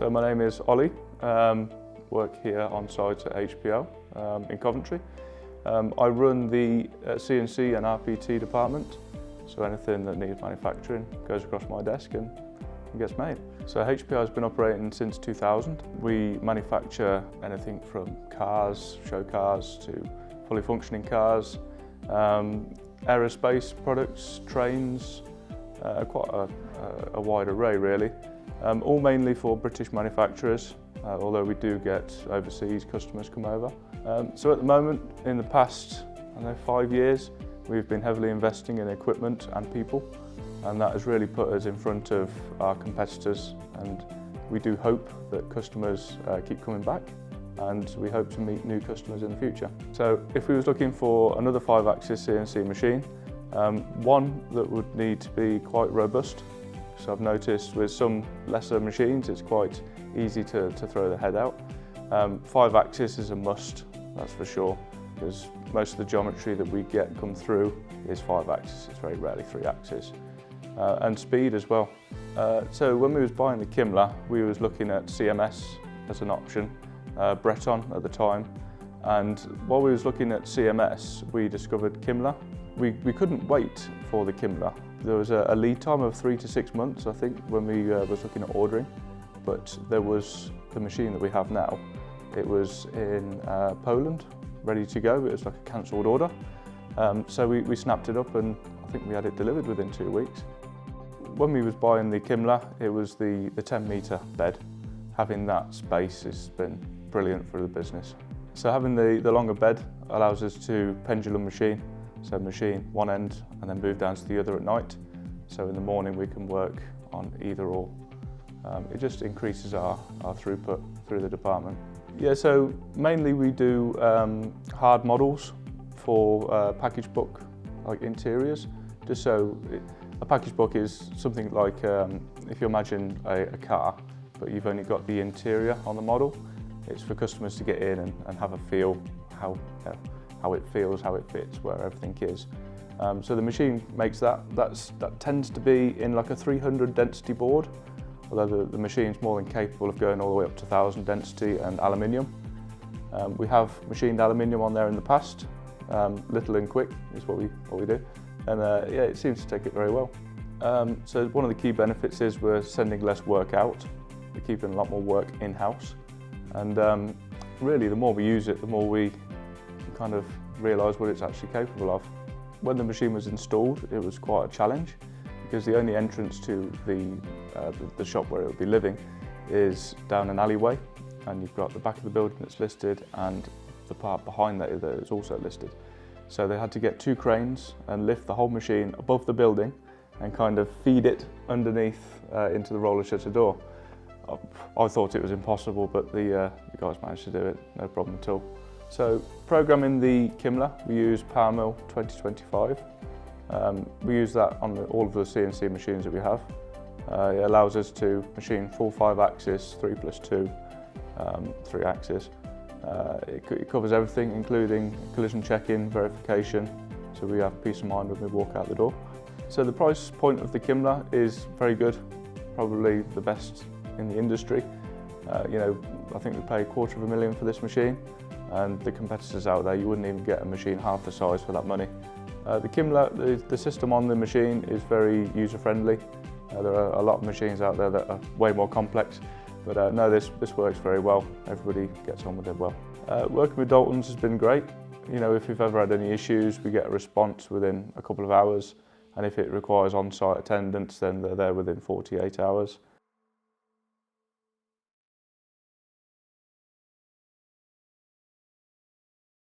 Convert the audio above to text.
So my name is Ollie, work here on site at HPL in Coventry. I run the CNC and RPT department, so anything that needs manufacturing goes across my desk and gets made. So HPL has been operating since 2000. We manufacture anything from cars, show cars, to fully functioning cars, aerospace products, trains, quite a wide array really. All mainly for British manufacturers, although we do get overseas customers come over. So at the moment, in the past 5 years, we've been heavily investing in equipment and people, and that has really put us in front of our competitors, and we do hope that customers keep coming back, and we hope to meet new customers in the future. So if we was looking for another 5-axis CNC machine, one that would need to be quite robust. So I've noticed with some lesser machines it's quite easy to throw the head out. 5-axis is a must, that's for sure, because most of the geometry that we get come through is 5-axis, it's very rarely 3-axis. And speed as well. So when we was buying the Kimla, we was looking at CMS as an option, Breton at the time, and while we was looking at CMS we discovered Kimla. We couldn't wait for the Kimla. There was a lead time of 3 to 6 months, I think, when we was looking at ordering, but there was the machine that we have now. It was in Poland, ready to go. It was like a cancelled order. So we snapped it up and I think we had it delivered within 2 weeks. When we was buying the Kimla, it was the 10-metre bed. Having that space has been brilliant for the business. So having the longer bed allows us to pendulum machine. So machine one end and then move down to the other at night. So in the morning we can work on either or. It just increases our throughput through the department. Yeah, so mainly we do hard models for package book, like interiors. Just so a package book is something like if you imagine a car, but you've only got the interior on the model. It's for customers to get in and have a feel how it feels, how it fits, where everything is. So the machine makes that. That tends to be in like a 300 density board, although the machine's more than capable of going all the way up to 1000 density and aluminium. We have machined aluminium on there in the past. Little and quick is what we do, and yeah, it seems to take it very well. So one of the key benefits is we're sending less work out. We're keeping a lot more work in-house, and really the more we use it, the more we kind of realise what it's actually capable of. When the machine was installed, it was quite a challenge because the only entrance to the shop where it would be living is down an alleyway, and you've got the back of the building that's listed and the part behind that is also listed. So they had to get 2 cranes and lift the whole machine above the building and kind of feed it underneath into the roller shutter door. I thought it was impossible, but the guys managed to do it, no problem at all. So programming the Kimla, we use PowerMill 2025. We use that on all of the CNC machines that we have. It allows us to machine full 5-axis, 3+2, 3-axis. It covers everything, including collision checking, verification, so we have peace of mind when we walk out the door. So the price point of the Kimla is very good, probably the best in the industry. You know, I think we pay $250,000 for this machine, and the competitors out there, you wouldn't even get a machine half the size for that money. The Kimla, the system on the machine is very user-friendly. There are a lot of machines out there that are way more complex, but no, this works very well. Everybody gets on with it well. Working with Daltons has been great. You know, if we've ever had any issues, we get a response within a couple of hours, and if it requires on-site attendance, then they're there within 48 hours.